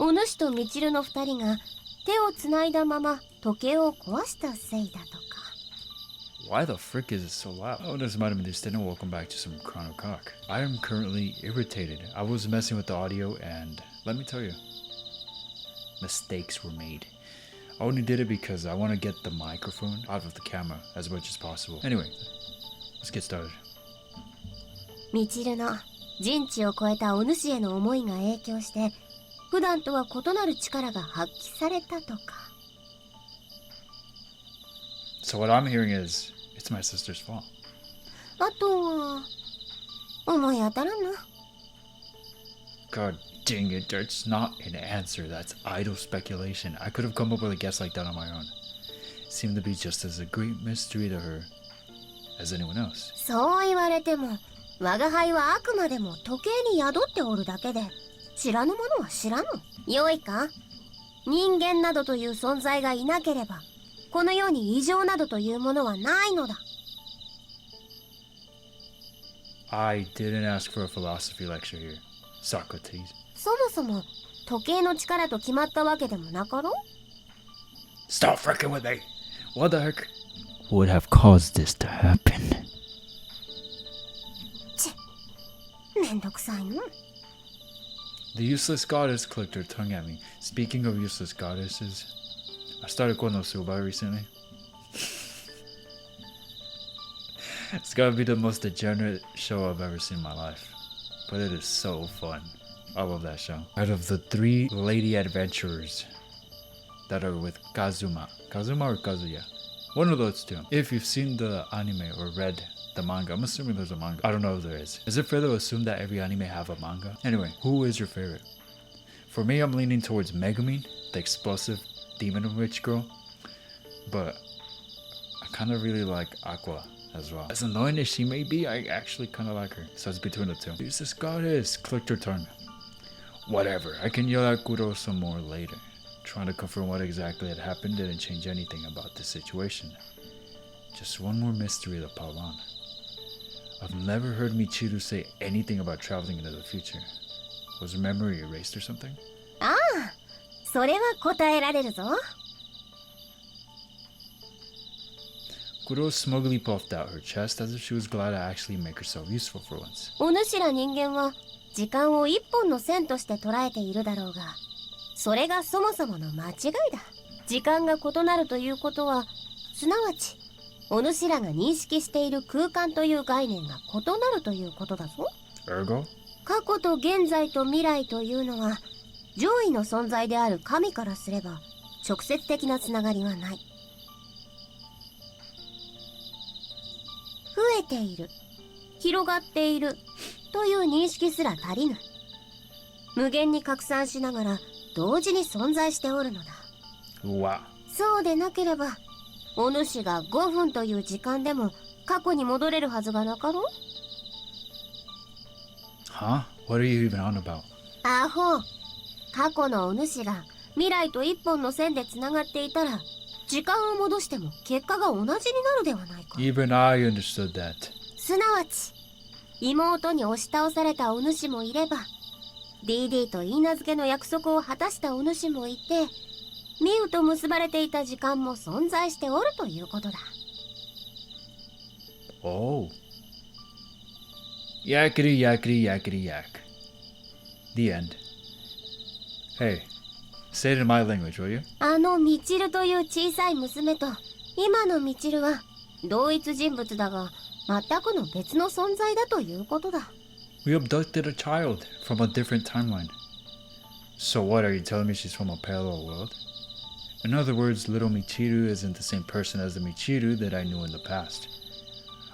お主とみちるの二人が手をつないだまま時計を壊したせいだとか。Why the frick is it so loud? Oh, this might have been this and welcome back to some Chronoclock. I am currently irritated. I was messing with the audio and let me tell you, mistakes were made. I only did it because I want to get the microphone out of the camera as much as possible. Anyway, let's get started. みちるの人知を超えたお主への思いが影響して普段とは異なる力が発揮されたとか。So what I'm hearing is, it's my sister's fault. あとは思い当たらんな。God dang it, that's not an answer. That's idle speculation. I could have come up with a guess like that on my own. It seemed to be just as a great mystery to her as anyone else. そう言われても、我が輩はあくまでも時計に宿っておるだけで、知らぬものは知らぬ。よいか？人間などという存在がいなければ、この世に異常などというものはないのだ。I didn't ask for a philosophy lecture here, Socrates. そもそも時計の力と決まったわけでもなかろう。 Stop fricking with me! What the heck would have caused this to happen? めんどくさいの。The useless goddess clicked her tongue at me. Speaking of useless goddesses, I started Konosuba recently. It's gotta be the most degenerate show I've ever seen in my life. But it is so fun. I love that show. Out of the 3 lady adventurers that are with Kazuma or Kazuya, one of those 2. If you've seen the anime or read the manga, I'm assuming there's a manga. I don't know if there is. Is it fair to assume that every anime have a manga? Anyway, who is your favorite? For me, I'm leaning towards Megumin, the explosive demon witch girl. But I kind of really like Aqua as well. As annoying as she may be, I actually kind of like her. So it's between the 2. Use this goddess. Clicked her tongue. Whatever. I can yell at Kuro some more later. Trying to confirm what exactly had happened didn't change anything about the situation. Just one more mystery to pile on. I've never heard Michiru say anything about traveling into the future. Was her memory erased or something? ああ、それは答えられるぞ。Kuro smugly puffed out her chest as if she was glad to actually make herself useful for once. お主ら人間は時間を一本の線として捉えているだろうが、それがそもそもの間違いだ。時間が異なるということは、すなわちお主らが認識している空間という概念が異なるということだぞ。Ergo? 過去と現在と未来というのは上位の存在である神からすれば直接的なつながりはない。増えている、広がっているという認識すら足りぬ。無限に拡散しながら同時に存在しておるのだ。Wow. そうでなければお主が5分という時間でも過去に戻れるはずがなかろう。 Huh? What are you even on about? アホ。過去のお主が未来と一本の線でつながっていたら時間を戻しても結果が同じになるではないか。 Even I understood that. すなわち妹に押し倒されたお主もいれば DD と言い名付けの約束を果たしたお主もいてミウと結ばれていた時間も存在しておるということだ。Oh. Yakety yakety yakety yak. The end. Hey, say it in my language, will you? あのミチルという小さい娘と今のミチルは同一人物だが全くの別の存在だということだ。We abducted a child from a different timeline. So what, are you telling me she's from a parallel world? In other words, little Michiru isn't the same person as the Michiru that I knew in the past.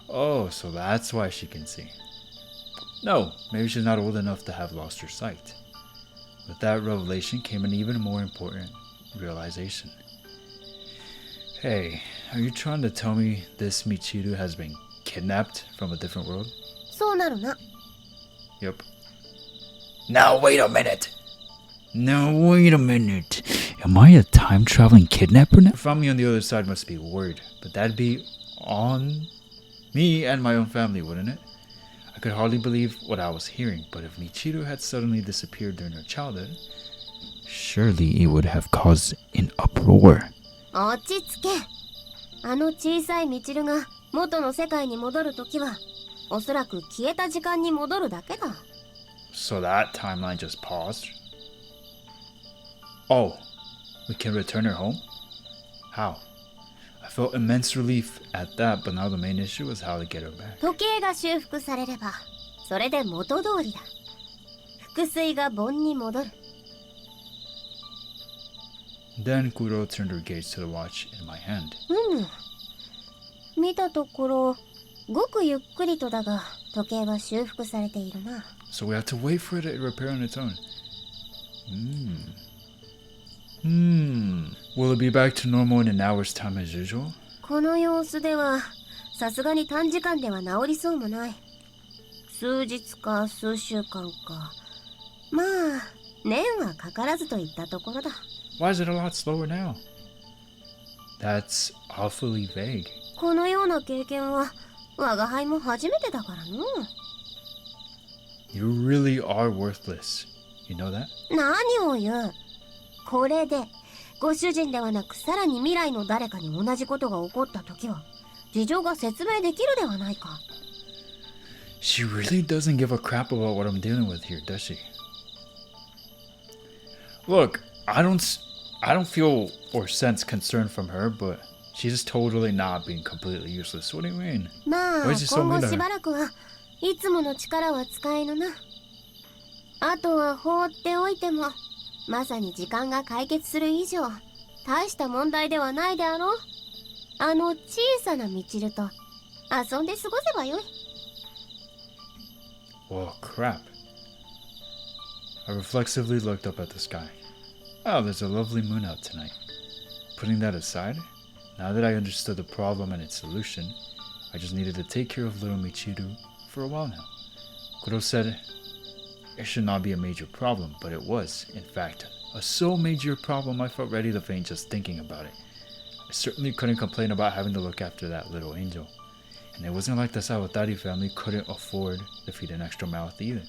Oh, so that's why she can see. No, maybe she's not old enough to have lost her sight. With that revelation came an even more important realization. Hey, are you trying to tell me this Michiru has been kidnapped from a different world? そうなるな。 Yep. Now wait a minute! Now wait a minute. Am I a time-traveling kidnapper now? Her family on the other side must be worried, but that'd be on me and my own family, wouldn't it? I could hardly believe what I was hearing, but if Michiru had suddenly disappeared during her childhood, Surely it would have caused an uproar. 落ち着け。あの小さいミチルが元の世界に戻るときは、おそらく消えた時間に戻るだけだ。So that timeline just paused? Oh, we can return her home? How? I felt immense relief at that, but now the main issue is how to get her back. 時計が修復されれば、それで元通りだ。腹水が盆に戻る。Then Kuro turned her gaze to the watch in my hand. 見たところ、ごくゆっくりとだが、時計は修復されているな。So we have to wait for it to repair on its own. Will it be back to normal in an hour's time as usual? この様子では、さすがに短時間では治りそうもない。数日か数週間か。まあ、年はかからずといったところだ。Why is it a lot slower now? That's awfully vague. このような経験は、我が輩も初めてだからの。You really are worthless. You know that? 何を言う。これで、ご主人ではなくさらに未来の誰かに同じことが起こったときは、事情が説明できるではないか。She really doesn't give a crap about what I'm dealing with here, does she? Look, I don't feel or sense concern from her, but she's totally not being completely useless. What do you mean? まあ、 Why is she so 今 mean 後 to し her? ばらくはいつもの力は使えぬな。あとは放っておいても、まさに時間が解決する以上、大した問題ではないであろう。あの小さなミチルと遊んで過ごせばよい。Oh, crap. I reflexively looked up at the sky. Oh, there's a lovely moon out tonight. Putting that aside, now that I understood the problem and its solution, I just needed to take care of little Michiru for a while now. Kuro said it should not be a major problem, but it was, in fact, a so major problem I felt ready to faint just thinking about it. I certainly couldn't complain about having to look after that little angel. And it wasn't like the Sawatari family couldn't afford to feed an extra mouth either.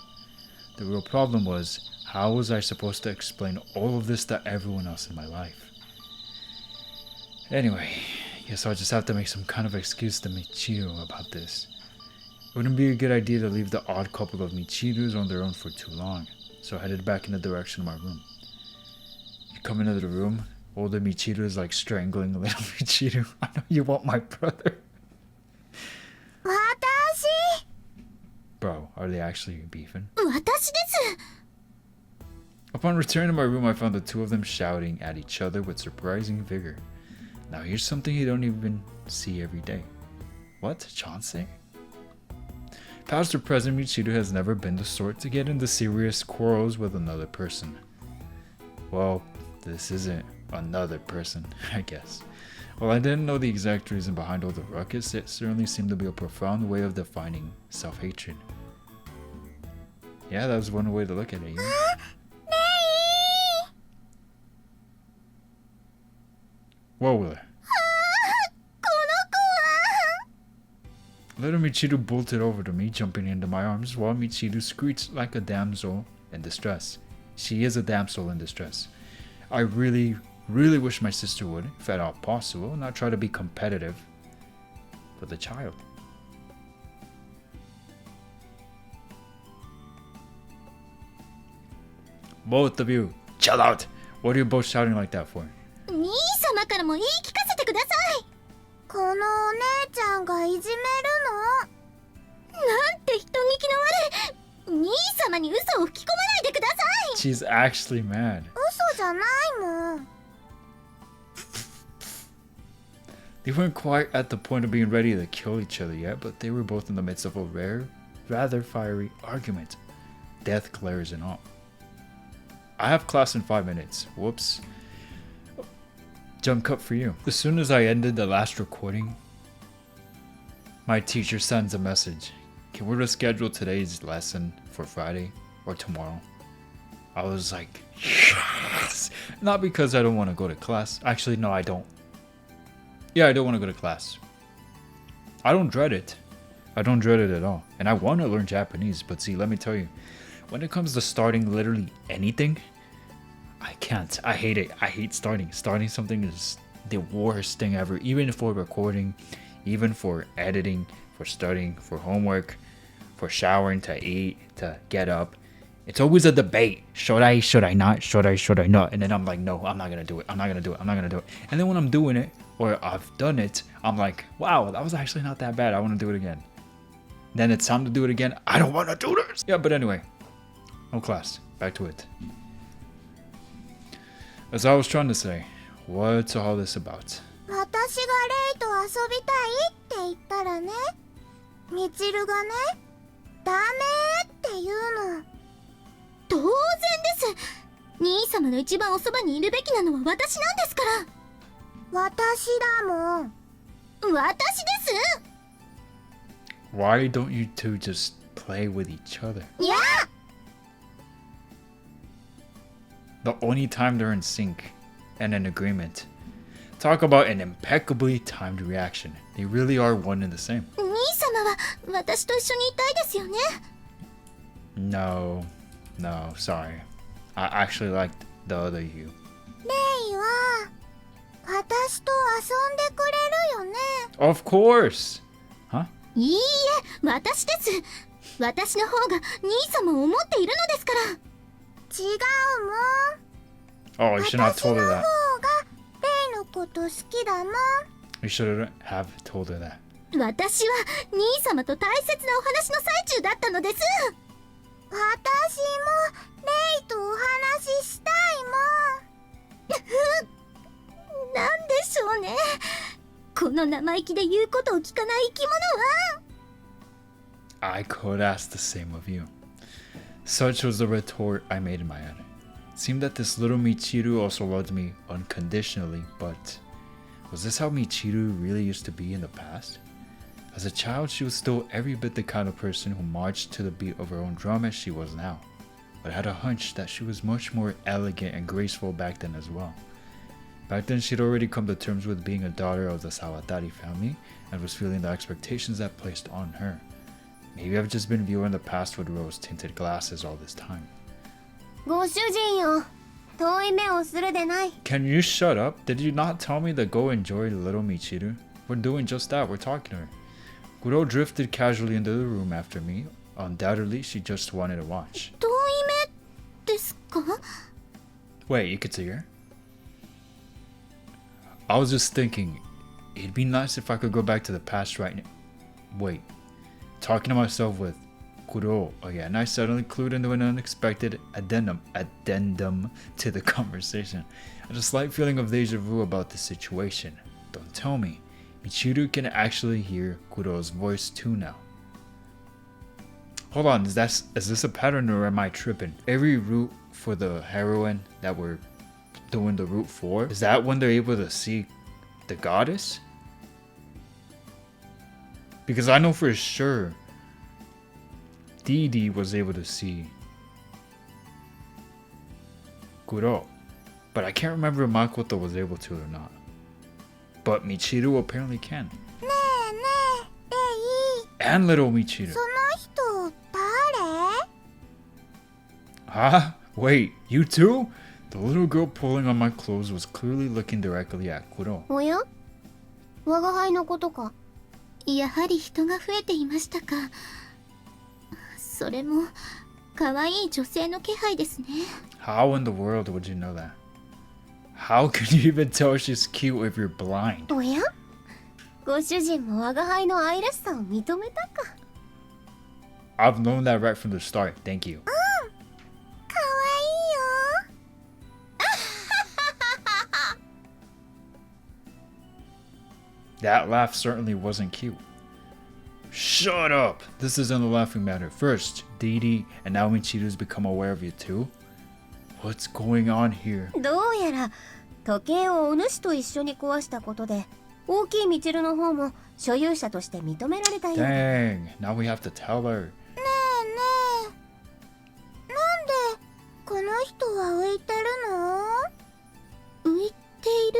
The real problem was, how was I supposed to explain all of this to everyone else in my life? Anyway, guess I'll just have to make some kind of excuse to Michiru about this. It wouldn't be a good idea to leave the odd couple of Michirus on their own for too long, so I headed back in the direction of my room. You come into the room, older Michiru is like strangling little Michiru. I know you want my brother. 私 Bro, are they actually beefing? 私です。 Upon returning to my room, I found the two of them shouting at each other with surprising vigor. Now here's something you don't even see every day. What? Chauncey? Past or present, Michiru has never been the sort to get into serious quarrels with another person. Well, this isn't another person, I guess. While I didn't know the exact reason behind all the ruckus, it certainly seemed to be a profound way of defining self-hatred. Yeah, that was one way to look at it. Yeah? Whoa there. Little Michiru bolted over to me, jumping into my arms, while Michiru screeched like a damsel in distress. She is a damsel in distress. I really wish my sister would, if at all possible, not try to be competitive with a child. Both of you, chill out! What are you both shouting like that for? 兄様からも言い聞かせてください。このお姉ちゃんがいじめるの。なんて人聞きの悪い。兄様に嘘を吹き込まないでください。 She's actually mad. 嘘じゃないもん。 They weren't quite at the point of being ready to kill each other yet, but they were both in the midst of a rather fiery argument. Death glares and all. I have class in 5 minutes. Whoops. Jump cut for you. As soon as I ended the last recording, my teacher sends a message. Can we reschedule today's lesson for Friday or tomorrow? I was like, yes! Not because I don't want to go to class. Actually, no, I don't. Yeah, I don't want to go to class. I don't dread it. I don't dread it at all. And I want to learn Japanese, but see, let me tell you, when it comes to starting literally anything, I can't. I hate it. I hate starting. Starting something is the worst thing ever. Even for recording, even for editing, for studying, for homework, for showering, to eat, to get up. It's always a debate. Should I not? Should I not? And then I'm like, no, I'm not gonna do it. I'm not gonna do it. And then when I'm doing it, or I've done it, I'm like, wow, that was actually not that bad. I want to do it again. Then it's time to do it again. I don't want to do this. Yeah, but anyway, no class. Back to it. As I was trying to say, what's all this about? 私がレイと遊びたいって言ったらね、みちるがね、ダメって言うの。当然です。兄様の一番おそばにいるべきなのは私なんですから。私だもん。私です。 Why don't you two just play with each other? いや The only time they're in sync and in agreement. Talk about an impeccably timed reaction. They really are one and the same. 兄様は私と一緒にいたいですよね。No, sorry. I actually liked the other you. レイは私と遊んでくれるよね。 Of course! Huh? いいえ、私です。私の方が兄様を思っているのですから。違うもん。 Oh, you should not have told her 私の方 that. がレイのこと好きだもん。 You should have told her that. 私は兄様と大切なお話の最中だったのです。私もレイとお話ししたいもん。なんでしょうね。この生意気で言うことを聞かない生き物は。 I could ask the same of you. Such was the retort I made in my head. It seemed that this little Michiru also loved me unconditionally, but was this how Michiru really used to be in the past? As a child, she was still every bit the kind of person who marched to the beat of her own drum as she was now, but I had a hunch that she was much more elegant and graceful back then as well. Back then, she'd already come to terms with being a daughter of the Sawatari family and was feeling the expectations that placed on her. Maybe I've just been viewing the past with rose-tinted glasses all this time. ご主人よ、遠い目をするでない。 Can you shut up? Did you not tell me to go enjoy little Michiru? We're doing just that, we're talking to her. Kuro drifted casually into the room after me. Undoubtedly, she just wanted to watch. 遠い目ですか？ Wait, you could see her? I was just thinking, it'd be nice if I could go back to the past right now. Wait, talking to myself with Kuro again, I suddenly clued into an unexpected addendum to the conversation. I had a slight feeling of deja vu about the situation. Don't tell me, Michiru can actually hear Kuro's voice too now. Hold on, is this a pattern or am I tripping? Every route for the heroine that we're doing the route for, is that when they're able to see the goddess? Because I know for sure Didi was able to see Kuro, but I can't remember if Makoto was able to or not. But Michiru apparently can. ねえねえ、レイ。 And little Michiru. その人誰？ Huh? Wait, you too? The little girl pulling on my clothes was clearly looking directly at Kuro. おや？我が輩のことか。やはり人が増えていましたか。それも可愛い女性の気配ですね。 How in the world would you know that? How can you even tell she's cute if you're blind? おや？ご主人も我が輩の愛らしさを認めたか。 I've known that right from the start. Thank you. かわいいよ。 That laugh certainly wasn't cute. Shut up! This isn't a laughing matter. First, Didi and now Michiru's become aware of you too? What's going on here? どうやら時計をお主と一緒に壊したことで大きいみちるの方も所有者として認められたようだ。ね Dang, now we have to tell her. えねえ、なんでこの人は浮いてるの？浮いている？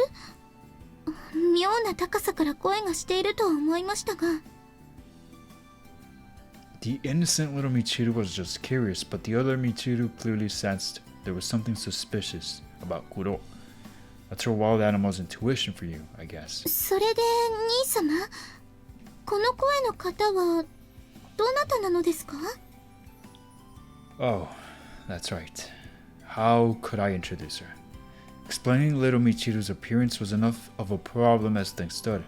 妙な高さから声がしていると思いましたが。 The innocent little Michiru was just curious, but the other Michiru clearly sensed There was something suspicious about Kuro. That's her wild animal's intuition for you, I guess. それで兄様、この声の方はどなたなのですか？ Oh, that's right. How could I introduce her? Explaining little Michiru's appearance was enough of a problem as things stood,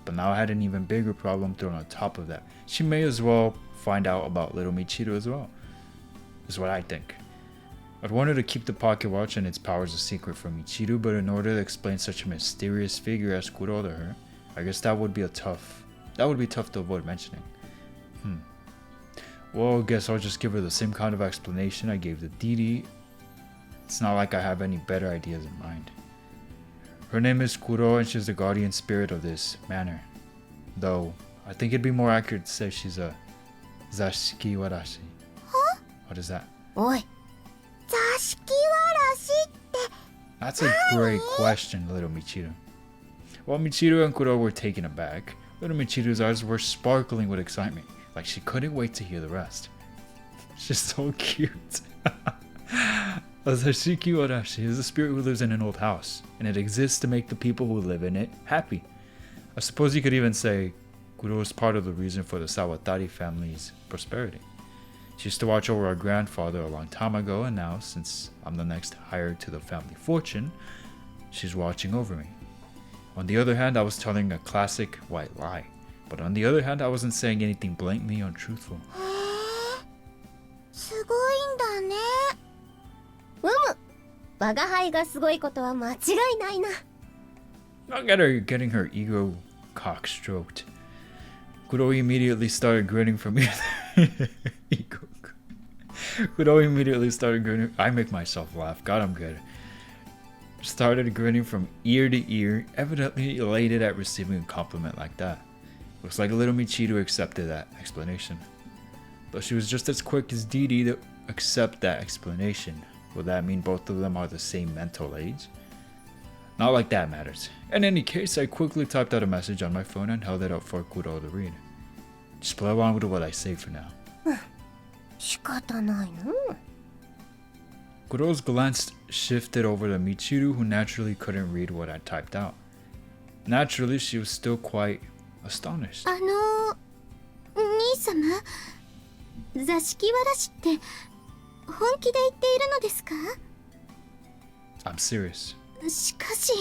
but now I had an even bigger problem thrown on top of that. She may as well find out about little Michiru as well, is what I think. I'd wanted to keep the pocket watch and its powers a secret from Michiru, but in order to explain such a mysterious figure as Kuro to her, I guess that would be tough to avoid mentioning. Well, I guess I'll just give her the same kind of explanation I gave to Didi. It's not like I have any better ideas in mind. Her name is Kuro and she's the guardian spirit of this manor. Though, I think it'd be more accurate to say she's a Zashiki Warashi. Huh? What is that? おい、座敷わらしって That's a great question, little Michiru. While Michiru and Kuro were taken aback, little Michiru's eyes were sparkling with excitement, like she couldn't wait to hear the rest. She's so cute. A Zashiki Warashi is a spirit who lives in an old house, and it exists to make the people who live in it happy. I suppose you could even say Kuro is part of the reason for the Sawatari family's prosperity. She used to watch over our grandfather a long time ago, and now, since I'm the next heir to the family fortune, she's watching over me. On the other hand, I was telling a classic white lie. But on the other hand, I wasn't saying anything blatantly untruthful. へえ、すごいんだね。うむ。我が輩がすごいことは間違いないな。Look at her getting her ego cock stroked. Kuro immediately started grinning from ear. Ego. Kuro immediately started grinning. I make myself laugh. God, I'm good. Started grinning from ear to ear, evidently elated at receiving a compliment like that. Looks like little Michiru accepted that explanation. Though she was just as quick as Didi to accept that explanation. Would that mean both of them are the same mental age? Not like that matters. In any case, I quickly typed out a message on my phone and held it up for Kuro to read. Just play along with what I say for now. 仕方ないの。Kuro's glance shifted over to Michiru, who naturally couldn't read what I typed out. Naturally, she was still quite astonished. 兄様、座敷わらしって本気で言っているのですか？ I'm serious. しかし、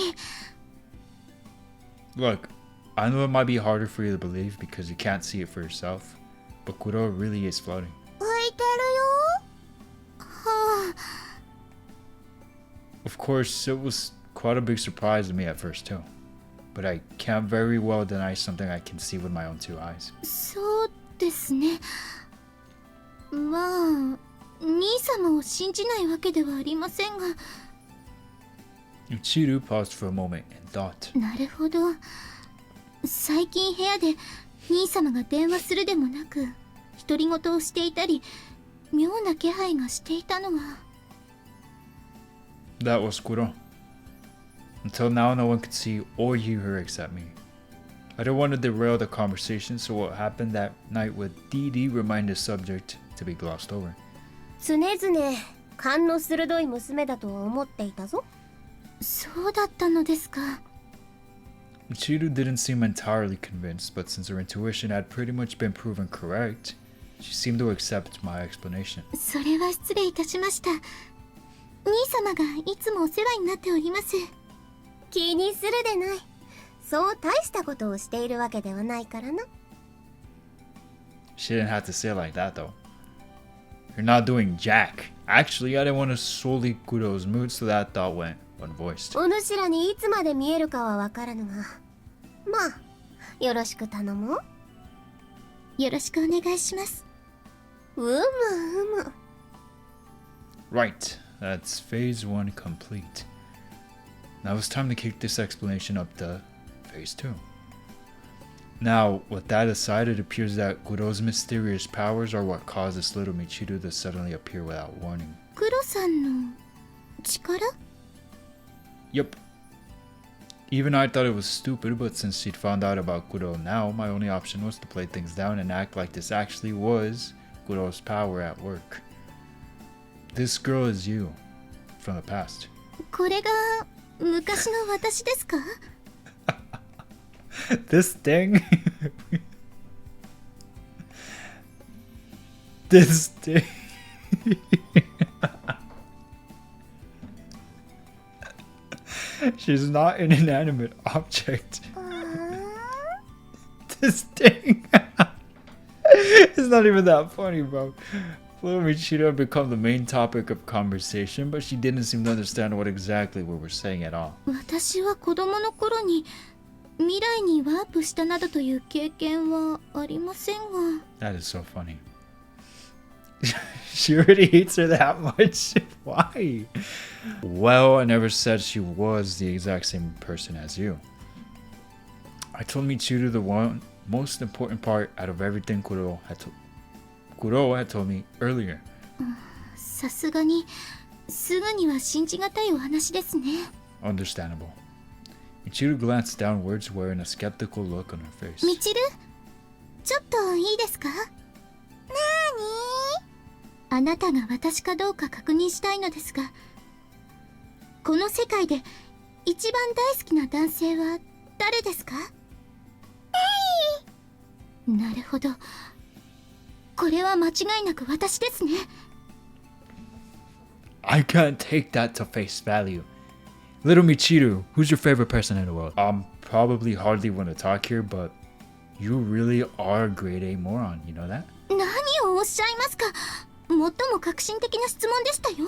Look, I know it might be harder for you to believe because you can't see it for yourself, but Kuro really is floating. 浮いてるよ。はあ。Of course, it was quite a big surprise to me at first too. But I can't very well deny something I can see with my own two eyes. そうですね。まあ、兄様を信じないわけではありませんが。Michiru paused for a moment and thought. なるほど。最近部屋で兄様が電話するでもなく、独り言をしていたり、妙な気配がしていたのは。That was Kuro. Until now, no one could see or hear her except me. I didn't want to derail the conversation, so what happened that night with Didi remained a subject to be glossed over. 常々勘の鋭い娘だと思っていたぞ。そうだったのですか。Michiru didn't seem entirely convinced, but since her intuition had pretty much been proven correct, she seemed to accept my explanation. それは失礼いたしました。兄様がいつもお世話になっております。気にするでない。そう大したことをしているわけではないからな。She didn't have to say it like that though. You're not doing jack. Actually, I didn't want to sully Kuro's mood, so that thought went unvoiced. お主らにいつまで見えるかはわからぬが、まあよろしく頼もう。よろしくお願いします。うむうむ。Right, that's phase 1 complete. Now it's time to kick this explanation up to phase 2. Now, with that aside, it appears that Kuro's mysterious powers are what caused this little Michiru to suddenly appear without warning. クロさんの力？ Yep. Even I thought it was stupid, but since she'd found out about Kuro now, my only option was to play things down and act like this actually was Kuro's power at work. This girl is you. from the past. これが昔の私ですか？ This thing? This thing? She's not an inanimate object. This thing. It's not even that funny, bro. Little Michiru had become the main topic of conversation, but she didn't seem to understand what exactly we were saying at all. 私は子供の頃に未来にワープしたなどという経験はありませんが。 That is so funny. She already hates her that much. Why? Well, I never said she was the exact same person as you. I told Michiru the most important part out of everything Kuro had told me earlier. さすがにすぐには信じがたいお話ですね。 Understandable. Michiru glanced downwards, wearing a skeptical look on her face. みちる、ちょっといいですか？なーに？あなたが私かどうか確認したいのですが、この世界で一番大好きな男性は誰ですか？なるほど。これは間違いなく私ですね。I can't take that to face value. Little Michiru, who's your favorite person in the world? I'm probably hardly want to talk here, but you really are a grade A moron, you know that? 何をおっしゃいますか？最も革新的な質問でしたよ。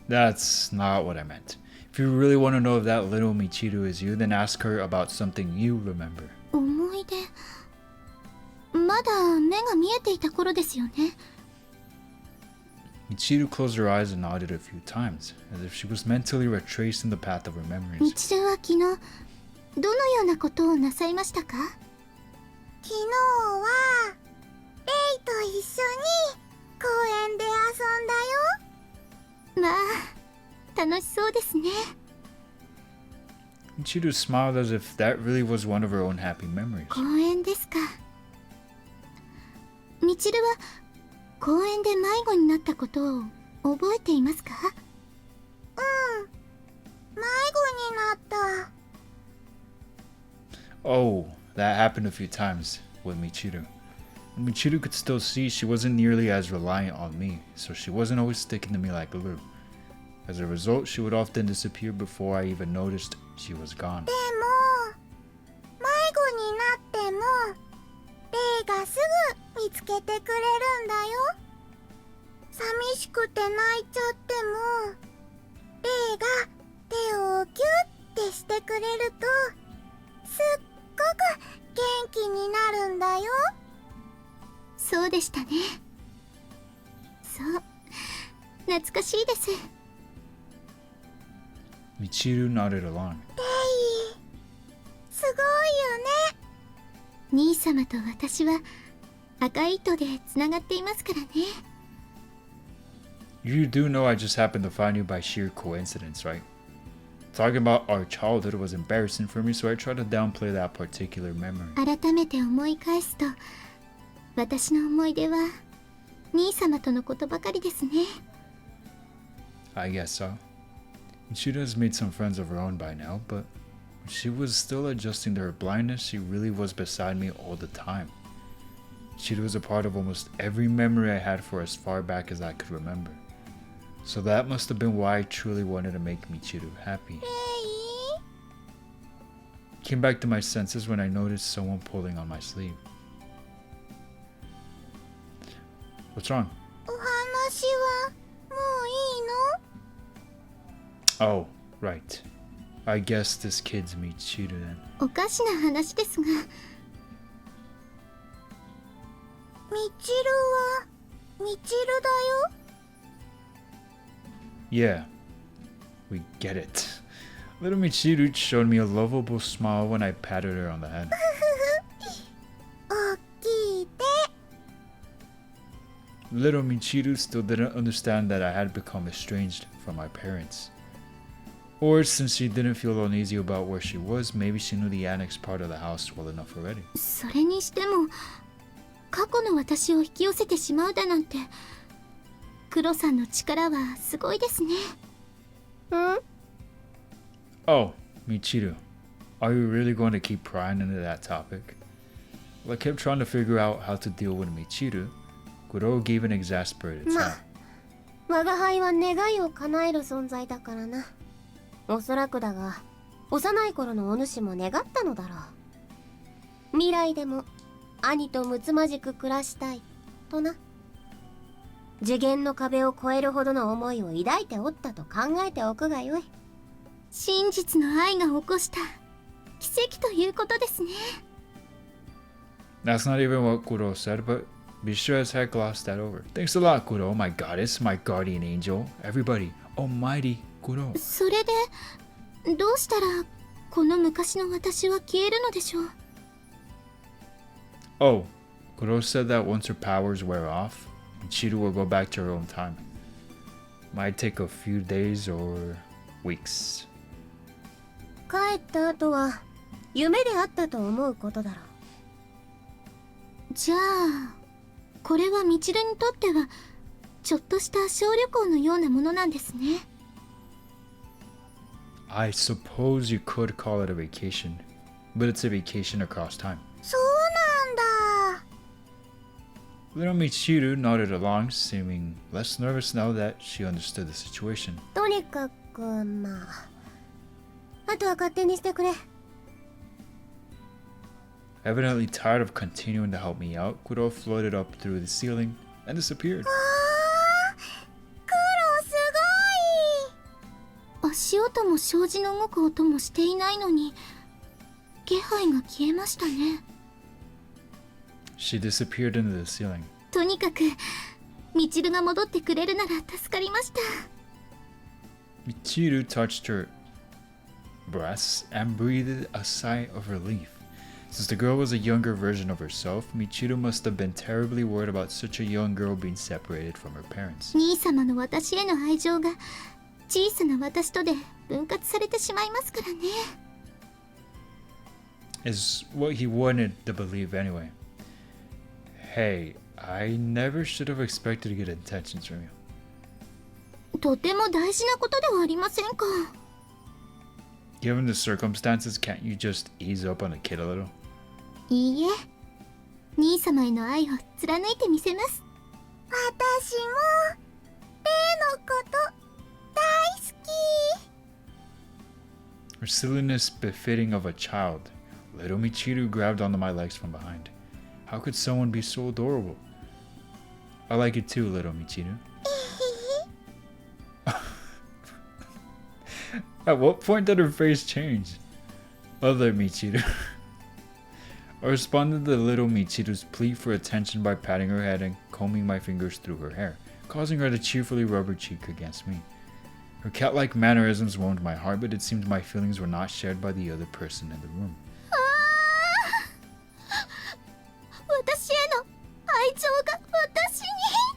That's not what I meant. If you really want to know if that little Michiru is you, then ask her about something you remember. 思い出、まだ目が見えていた頃ですよね。 Michiru closed her eyes and nodded a few times, as if she was mentally retracing the path of her み memories. ちるは昨日どのようなことをなさいましたか？昨日はレイと一緒に公園で遊んだよ。まあ楽しそうですね。 Michiru smiled as if that really was one of her own happy memories. 公園ですか。みちるは公園で迷子になったことを覚えていますか？うん、迷子になった。 Oh, that happened a few times with Michiru. Michiru could still see she wasn't nearly as reliant on me, so she wasn't always sticking to me like glue. As a result, she would often disappear before I even noticed she was gone. でも迷子になってもレイがすぐ見つけてくれるんだよ。寂しくて泣いちゃってもレイが手をキュッてしてくれるとすっごく元気になるんだよ。そうでしたね。そう懐かしいです。 Michiru nodded along. レイすごいよね。兄様と私は赤い糸でつながっていますからね。 You do know I just happened to find you by sheer coincidence, right? Talking about our childhood was embarrassing for me, so I tried to downplay that particular memory. 改めて思い返すと私の思い出は兄様とのことばかりですね。 I guess so. Michiru has made some friends of her own by now, but when she was still adjusting to her blindness, she really was beside me all the time. Michiru was a part of almost every memory I had for as far back as I could remember. So that must have been why I truly wanted to make Michiru happy. Came back to my senses when I noticed someone pulling on my sleeve. What's wrong? お話はもういいの？ Oh, right. I guess this kid's Michiru then. おかしな話ですがみちるはみちるだよ。 Yeah, we get it. Little Michiru showed me a lovable smile when I patted her on the head. 大きい手。 Little Michiru still didn't understand that I had become estranged from my parents. Or since she didn't feel uneasy about where she was, maybe she knew the annex part of the house well enough already. それにしても過去の私を引き寄せてしまうだなんて黒さんの力はすごいですね。Oh, Michiru. Are you really going to keep prying into that topic? Well, I kept trying to figure out how to deal with Michiru. Kuro gave an exasperated ま sigh. あ我が輩は願いを叶える存在だからな。おそらくだが幼い頃のお主も願ったのだろう。未来でも兄とむつまじく暮らしたいとな。次元の壁を越えるほどの思いを抱いておったと考えておくがよい。真実の愛が起こした奇跡ということですね。That's not even what Kuro said, but be sure as heck gloss that over. Thanks a lot, Kuro, my goddess, my guardian angel. Everybody, almighty Kuro. それでどうしたらこの昔の私は消えるのでしょう。 Oh, Kuro said that once her powers wear off, Michiru will go back to her own time. Might take a few days or weeks. 帰った後は夢であったと思うことだろう。じゃあこれはみちるにとってはちょっとした小旅行のようなものなんですね。 I suppose you could call it a vacation, but it's a vacation across time. そうなんだ。 Little Michiru nodded along, seeming less nervous now that she understood the situation. とにかくまああとは勝手にしてくれ。 Evidently tired of continuing to help me out, Kuro floated up through the ceiling and disappeared. 黒すごい。足音も障子の動く音もしていないのに気配が消えましたね。 She disappeared into the ceiling. とにかくみちるが戻ってくれるなら助かりました。 Michiru touched her breasts and breathed a sigh of relief. Since the girl was a younger version of herself, Michiru must have been terribly worried about such a young girl being separated from her parents. 兄様の私への愛情が小さな私とで分割されてしまいますからね。 Is what he wanted to believe anyway. Hey, I never should have expected to get intentions from you. とても大事なことではありませんか。 Given the circumstances, can't you just ease up on the kid a little? いいえ、兄様への愛を貫いてみせます。私も例のこと大好き。 Her silliness befitting of a child. Little Michiru grabbed onto my legs from behind. How could someone be so adorable? I like it too, little Michiru. At what point did her face change? Other Michiru. I responded to little Michiru's plea for attention by patting her head and combing my fingers through her hair, causing her to cheerfully rub her cheek against me. Her cat-like mannerisms warmed my heart, but it seemed my feelings were not shared by the other person in the room. 私への愛情が私に。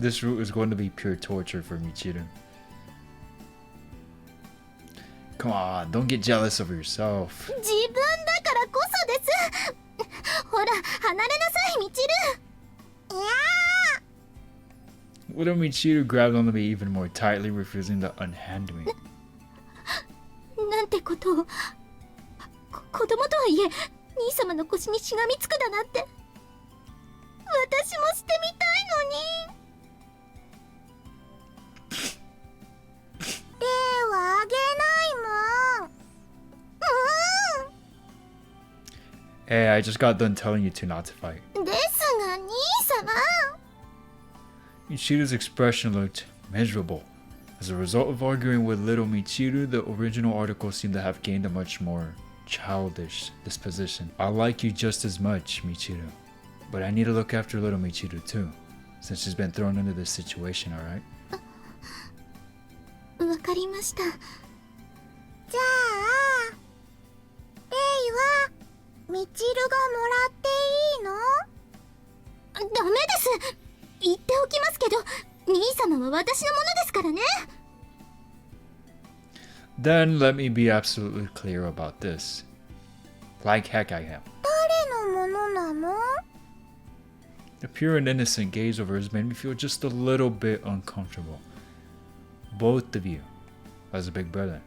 This route is going to be pure torture for Michiru. Come on, don't get jealous of yourself. 自分だからこそです。ほら、離れなさい、みちる。いや Little Michiru grabbed onto me even more tightly, refusing to unhand me. なんてことを。子供とはいえ、兄様の腰にしがみつくだなんて。私もしてみたいのに。手はあげないもん。Hey, I just got done telling you two not to fight. ですが、兄様。Michiru's expression looked miserable. As a result of arguing with little Michiru, the original article seemed to have gained a much more childish disposition. I like you just as much, Michiru. But I need to look after little Michiru too, since she's been thrown into this situation, alright? わかりました。じゃあ、レイはみちるがもらっていいの？ダメです。言っておきますけど、兄様は私のものですからね。Then let me be absolutely clear about this. Like heck I am. 誰のものなの？ The pure and innocent gaze of hers made me feel just a little bit uncomfortable. Both of you, as a big brother.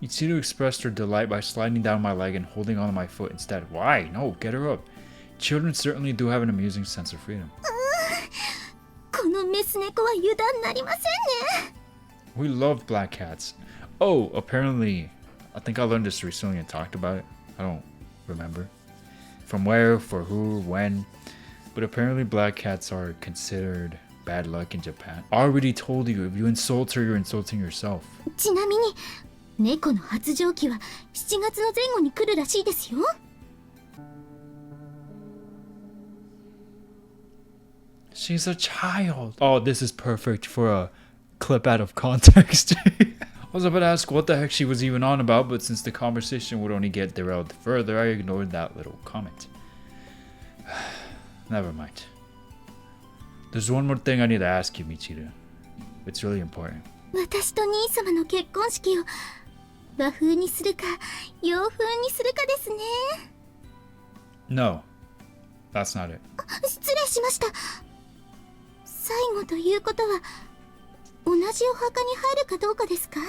Michiru expressed her delight by sliding down my leg and holding onto my foot instead. Why? No, get her up. Children certainly do have an amusing sense of freedom. このメス猫は油断なりませんね。 We love black cats. Oh, apparently, I think I learned this recently and talked about it. I don't remember. From where, for who, when. But apparently black cats are considered bad luck in Japan. I already told you, if you insult her, you're insulting yourself. ちなみに猫の発情期は7月の前後に来るらしいですよ。 She's a child. Oh, this is perfect for a clip out of context. I was about to ask what the heck she was even on about, but since the conversation would only get derailed further, I ignored that little comment. Never mind. There's one more thing I need to ask you, Michiru. It's really important. 私と兄様の結婚式を和風にするか洋風にするかですね。 No, that's not it. 失礼しました。最後ということは同じお墓に入るかどうかですか？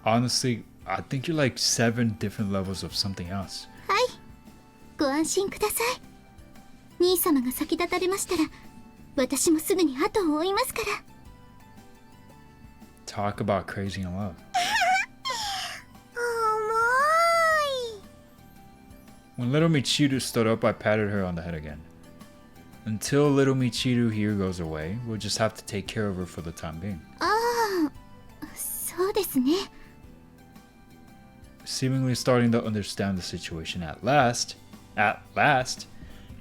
Honestly, I think you're like 7 different levels of something else. はい、ご安心ください。兄様が先立たれましたら私もすぐに後を追いますから。 Talk about crazy in love. 重い。 When little Michiru stood up, I patted her on the head again. Until little Michiru here goes away, we'll just have to take care of her for the time being. ああ、そうですね。 Seemingly starting to understand the situation at last,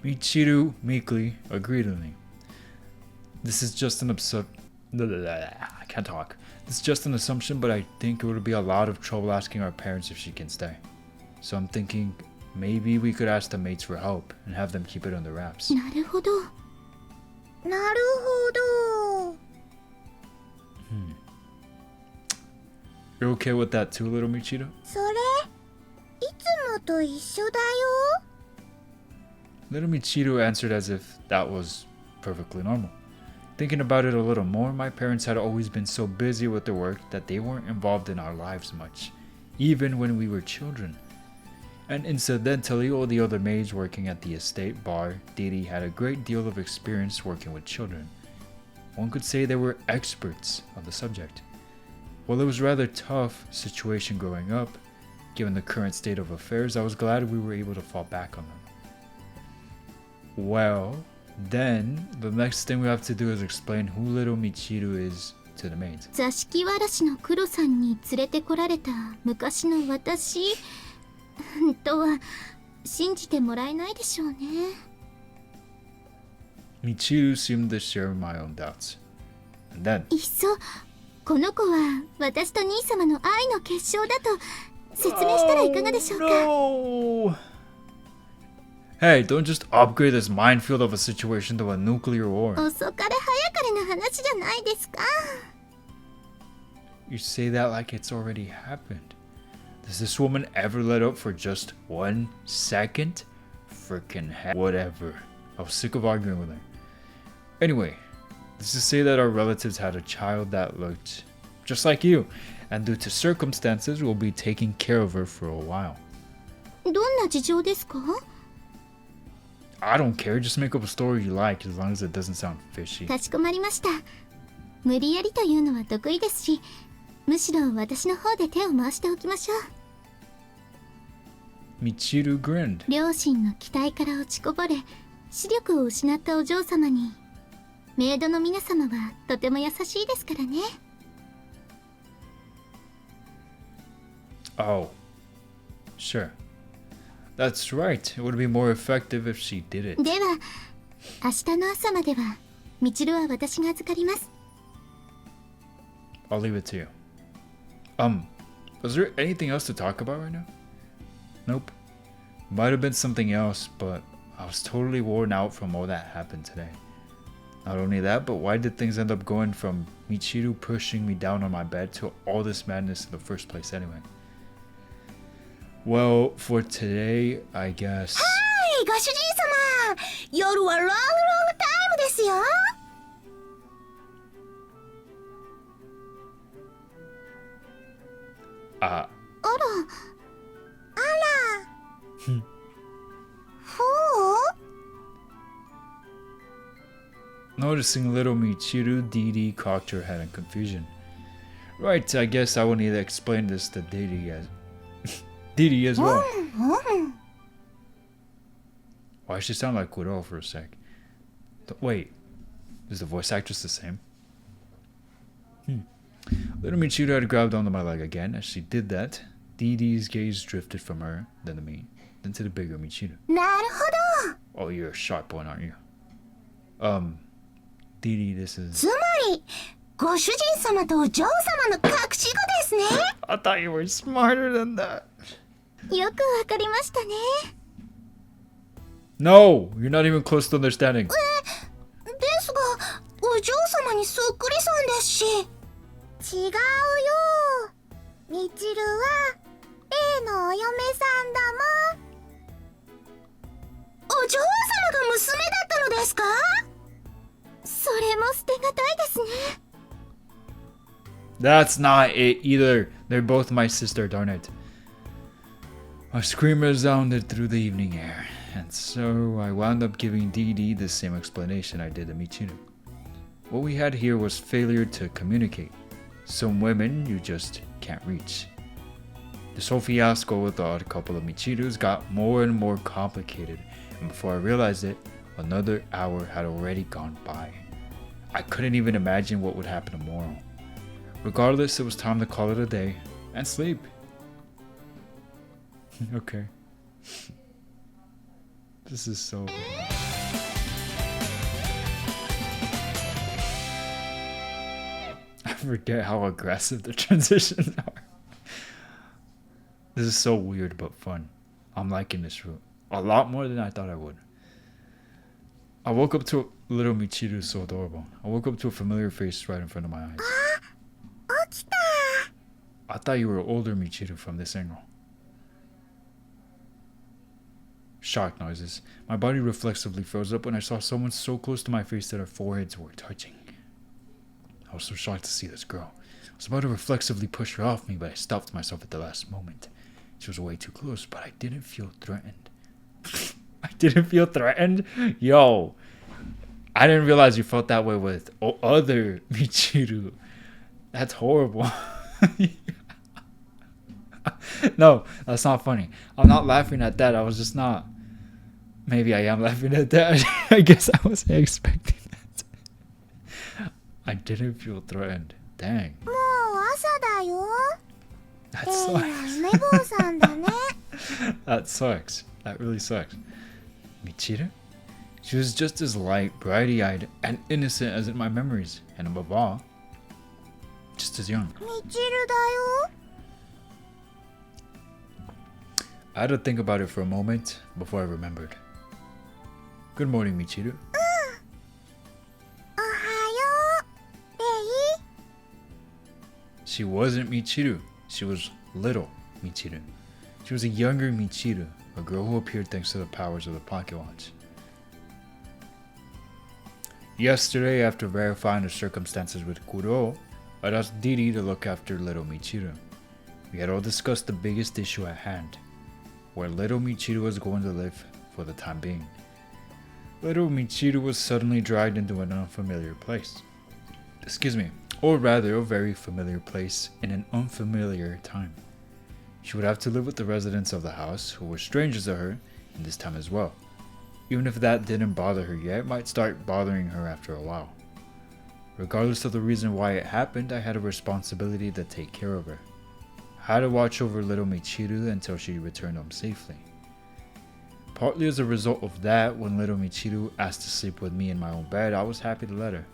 Michiru meekly agreed with me. This is just an I can't talk. This is just an assumption, but I think it would be a lot of trouble asking our parents if she can stay. So I'm thinking maybe we could ask the maids for help and have them keep it under wraps. なるほど。なるほど。 You're okay with that too, little Michiru? それ、いつもと一緒だよ。 Little Michiru answered as if that was perfectly normal. Thinking about it a little more, my parents had always been so busy with their work that they weren't involved in our lives much, even when we were children. And incidentally, all the other maids working at the estate bar, Didi had a great deal of experience working with children. One could say they were experts on the subject. While it was a rather tough situation growing up, given the current state of affairs, I was glad we were able to fall back on them. Well, then, the next thing we have to do is explain who little Michiru is to the maids. 座敷わらしの黒さんに連れてこられた昔の私とは信じてもらえないでしょうね。 Michiru seemed to share my own doubts. And then, いっそこの子は私と兄様の愛の結晶だと説明したらいかがでしょうか。 no! Hey, don't just upgrade this minefield of a situation to a nuclear war. 遅かれ早かれの話じゃないですか。 You say that like it's already happened. Does this woman ever let up for just 1 second? Frickin' whatever. I was sick of arguing with her. Anyway, this is to say that our relatives had a child that looked just like you, and due to circumstances, we'll be taking care of her for a while. どんな事情ですか？ I don't care, just make up a story you like as long as it doesn't sound fishy. かしこまりました。無理やりというのは得意ですし、むしろ私の方で手を回しておきましょう。 Michiru grinned. 両親の期待から落ちこぼれ、視力を失ったお嬢様に、メイドの皆様はとても優しいですからね。 Oh, sure. That's right. It would be more effective if she did it. では、明日の朝までは、みちるは私が預かります。 I'll leave it to you. Was there anything else to talk about right now? Nope. Might have been something else, but I was totally worn out from all that happened today. Not only that, but why did things end up going from Michiru pushing me down on my bed to all this madness in the first place anyway? Well, for today, I guess. はい、ご主人様。夜はロングタイムですよ。あ、あら。ほう Noticing little Michiru, Didi cocked her head in confusion. Right, I guess I will need to explain this to Didi as well. Why she sound like Kuro for a sec? Wait, is the voice actress the same? Little Michiru had grabbed onto my leg again. As she did that, Didi's gaze drifted from her, then to me, then to the bigger Michiru. なるほど。 Oh, you're a sharp one, aren't you? Didi, this is... つまり、ご主人様とお嬢様の隠し子ですね。 I thought you were smarter than that. よくわかりましたね。 No, you're not even close to understanding. ですが、お嬢様にそっくりさんですし。違うよ。みちるは、例のお嫁さんだもん。お嬢様が娘だったのですか？それも捨てがたいですね。 That's not it either. They're both my sister, darn it. A scream resounded through the evening air, and so I wound up giving Didi the same explanation I did to Michiru. What we had here was failure to communicate. Some women you just can't reach. This whole fiasco with the odd couple of Michirus got more and more complicated, and before I realized it, another hour had already gone by. I couldn't even imagine what would happen tomorrow. Regardless, it was time to call it a day and sleep. Okay. This is so... I forget how aggressive the transitions are. This is so weird but fun. I'm liking this route a lot more than I thought I would. I woke up to little Michiru, so adorable. I woke up to a familiar face right in front of my eyes. 起きた。 I thought you were older Michiru from this angle. Shock noises. My body reflexively froze up when I saw someone so close to my face that our foreheads were touching. I was so shocked to see this girl. I was about to reflexively push her off me, but I stopped myself at the last moment. She was way too close, but I didn't feel threatened. I didn't feel threatened? Yo, I didn't realize you felt that way with other Michiru. That's horrible. No, that's not funny. I'm not laughing at that. I was just not. Maybe I am laughing at that. I guess I wasn't expecting that. I didn't feel threatened. Dang. もう朝だよ。 That レイ sucks. は梅坊さんだね。 That sucks. That really sucks. Michiru? She was just as light, bright-eyed, and innocent as in my memories. And above all, just as young. みちるだよ。 I had to think about it for a moment before I remembered. Good morning, Michiru. おはよう。レイ。 She wasn't Michiru. She was little Michiru. She was a younger Michiru, a girl who appeared thanks to the powers of the pocket watch. Yesterday, after verifying the circumstances with Kuro, I asked Didi to look after little Michiru. We had all discussed the biggest issue at hand, where little Michiru was going to live for the time being. Little Michiru was suddenly dragged into an unfamiliar place. Excuse me, or rather a very familiar place in an unfamiliar time. She would have to live with the residents of the house, who were strangers to her in this time as well. Even if that didn't bother her yet, it might start bothering her after a while. Regardless of the reason why it happened, I had a responsibility to take care of her. I had to watch over little Michiru until she returned home safely. Partly as a result of that, when little Michiru asked to sleep with me in my own bed, I was happy to let her.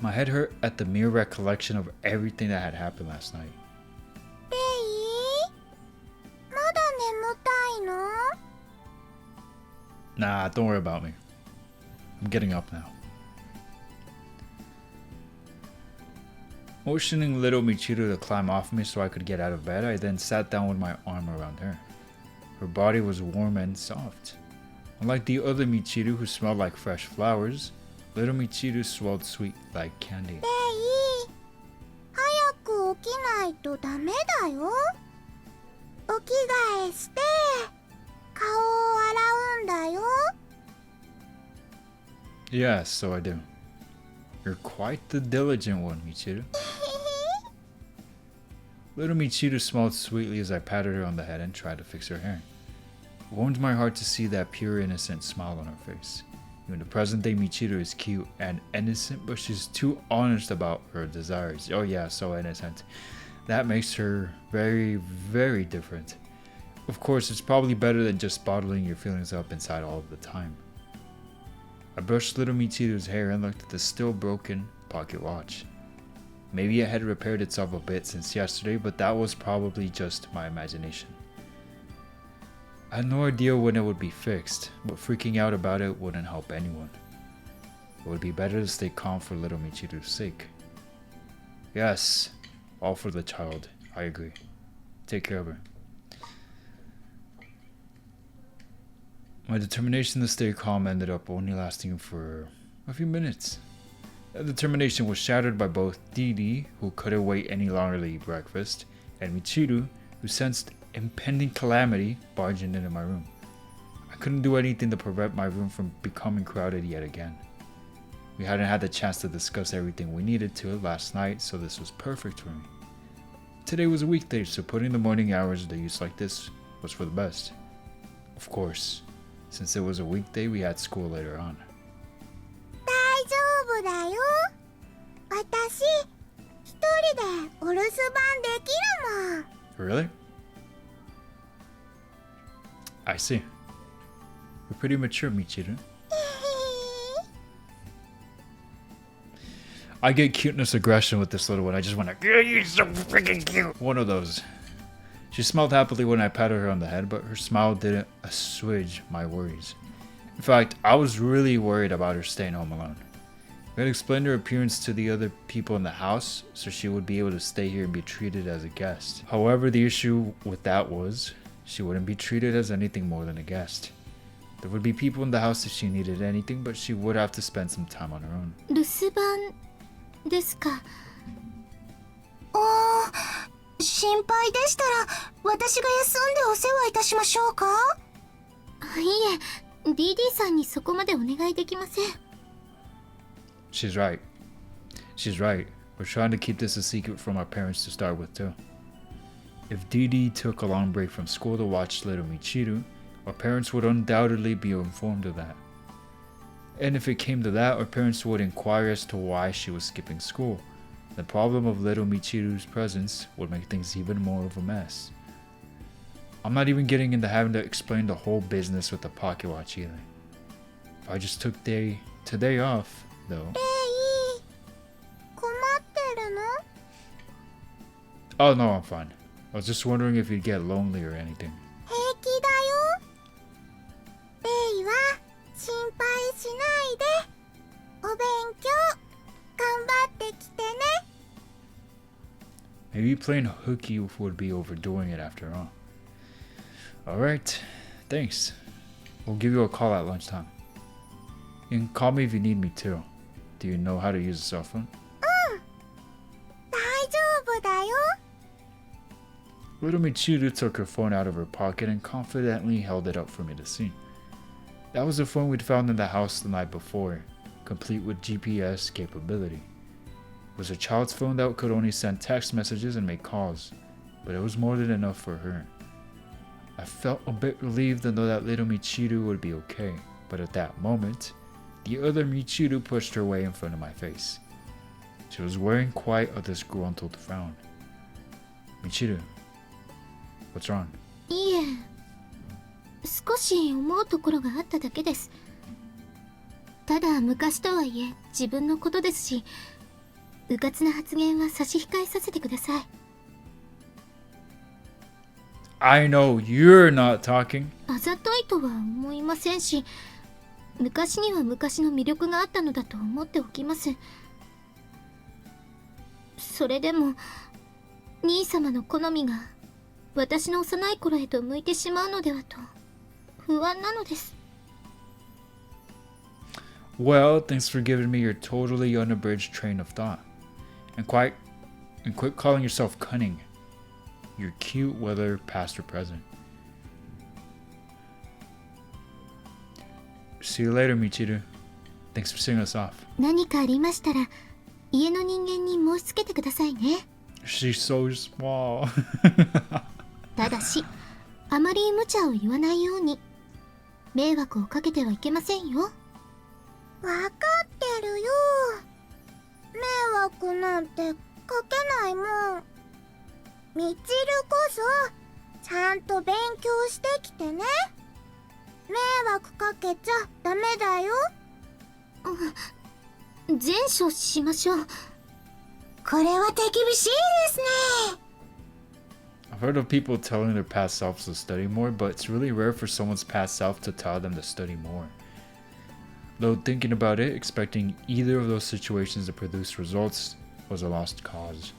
My head hurt at the mere recollection of everything that had happened last night. レイ。まだ眠たいの？ Nah, don't worry about me. I'm getting up now. Motioning little Michiru to climb off me so I could get out of bed, I then sat down with my arm around her. Her body was warm and soft. Unlike the other Michiru who smelled like fresh flowers, little Michiru smelled sweet like candy. レイ、早く起きないとダメだよ。お着替えして顔を洗うんだよ。 Yes, so I do. You're quite the diligent one, Michiru. Little Michiru smiled sweetly as I patted her on the head and tried to fix her hair. It warmed my heart to see that pure innocent smile on her face. Even the present day Michiru is cute and innocent, but she's too honest about her desires. Oh yeah, so innocent. That makes her very, very different. Of course, it's probably better than just bottling your feelings up inside all of the time. I brushed little Michiru's hair and looked at the still broken pocket watch. Maybe it had repaired itself a bit since yesterday, but that was probably just my imagination. I had no idea when it would be fixed, but freaking out about it wouldn't help anyone. It would be better to stay calm for little Michiru's sake. Yes, all for the child, I agree. Take care of her. My determination to stay calm ended up only lasting for a few minutes. That determination was shattered by both Didi, who couldn't wait any longer to eat breakfast, and Michiru, who sensed impending calamity barging into my room. I couldn't do anything to prevent my room from becoming crowded yet again. We hadn't had the chance to discuss everything we needed to last night, so this was perfect for me. Today was a weekday, so putting the morning hours to use like this was for the best. Of course, since it was a weekday, we had school later on. 大丈夫だよ。私、一人でお留守番できるもん。 Really? I see. You're pretty mature, Michiru. I get cuteness aggression with this little one. I just want to, you're so freaking cute. One of those. She smiled happily when I patted her on the head, but her smile didn't assuage my worries. In fact, I was really worried about her staying home alone. We had explained her appearance to the other people in the house, so she would be able to stay here and be treated as a guest. However, the issue with that was, she wouldn't be treated as anything more than a guest. There would be people in the house if she needed anything, but she would have to spend some time on her own. 留守番ですか。心配でしたら私が休んでお世話いたしましょうか。いえ、DD さんにそこまでお願いできません。She's right. She's right. We're trying to keep this a secret from our parents to start with too. If Didi took a long break from school to watch little Michiru, our parents would undoubtedly be informed of that. And if it came to that, our parents would inquire as to why she was skipping school. The problem of little Michiru's presence would make things even more of a mess. I'm not even getting into having to explain the whole business with the pocket watch either. If I just took today off, though. 困ってるの？ Oh no, I'm fine. I was just wondering if you'd get lonely or anything. 平気だよ。レイは心配しないで。お勉強頑張ってきてね。 Maybe playing hooky would be overdoing it after all. Alright, thanks. We'll give you a call at lunchtime. You can call me if you need me too. Do you know how to use a cell phone? 大丈夫だよ。 Little Michiru took her phone out of her pocket and confidently held it up for me to see. That was the phone we'd found in the house the night before, complete with GPS capability. It was a child's phone that could only send text messages and make calls, but it was more than enough for her. I felt a bit relieved to know that little Michiru would be okay, but at that moment, the other Michiru pushed her way in front of my face. She was wearing quite a disgruntled frown. Michiru, what's wrong? いえ、少し思うところがあっただけです。ただ昔とはいえ自分のことですし、うかつな発言は差し控えさせてください。I know you're not talking. あざといとは思いませんし、昔には昔の魅力があったのだと思っておきます。それでも兄様の好みが私の幼い頃へと向いてしまうのではと不安なのです。 Well, thanks for giving me your totally unabridged train of thought. And quit calling yourself cunning. You're cute whether past or present. See you later, Michiru. Thanks for seeing us off. 何かありましたら家の人間に申し付けてくださいね。 She's so small. ただしあまり無茶を言わないように。迷惑をかけてはいけませんよ。わかってるよ。迷惑なんてかけないもん。みちるこそちゃんと勉強してきてね。迷惑かけちゃダメだよ。善処しましょう。これは手厳しいですね。 I've heard of people telling their past selves to study more, but it's really rare for someone's past self to tell them to study more. Though thinking about it, expecting either of those situations to produce results was a lost cause.